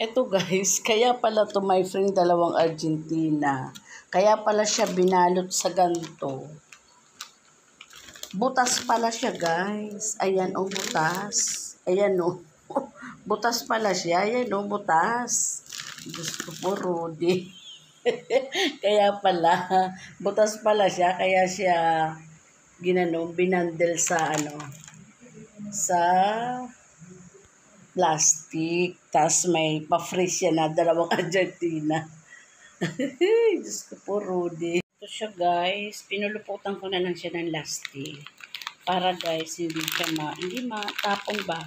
Eto guys, kaya pala to my friend dalawang Argentina. Kaya pala siya binalot sa ganto. Butas pala siya guys. Ayan o butas. Ayan o. Butas pala siya. Ayan o butas. Diyos ko po Rudy. Kaya pala. Butas pala siya. Kaya siya binandel sa sa plastic. Tas may pa-freeze siya na dalawang Argentina. Diyos ko po, Rudy. Ito siya, guys. Pinuluputan ko na lang siya ng lastik. Para, guys, hindi matapon ba.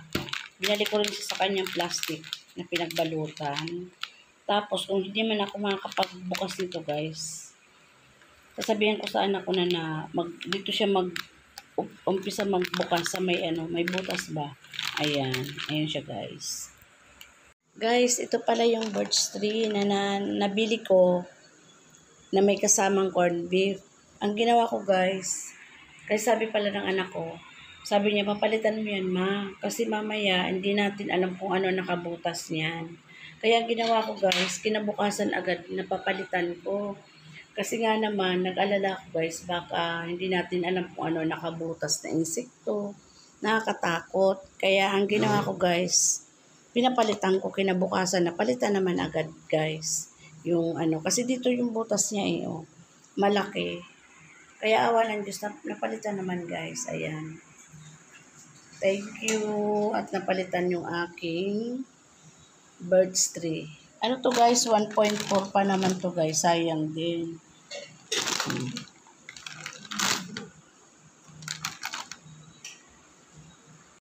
Binalik ko rin siya sa kanyang plastic na pinagbalutan. Tapos, kung hindi man ako makakapagbukas nito, guys, sasabihin ko sa anak ko na dito siya umpisa magbukas sa may butas ba. Ayan. Ayan siya, guys. Guys, ito pala yung birch tree na nabili ko na may kasamang corned beef. Ang ginawa ko guys, kasi sabi pala ng anak ko, sabi niya, papalitan mo yan ma. Kasi mamaya, hindi natin alam kung ano nakabutas niyan. Kaya ang ginawa ko guys, kinabukasan agad napapalitan ko. Kasi nga naman, nag-alala ko guys, baka hindi natin alam kung ano nakabutas na insekto. Nakakatakot. Kaya ang ginawa ko guys, pinapalitan ko kinabukasan, napalitan naman agad guys. Yung kasi dito yung butas niya malaki. Kaya awa ng Diyos, napalitan naman guys. Ayan. Thank you. At napalitan yung aking birch tree. Ano to guys, 1.4 pa naman to guys. Sayang din.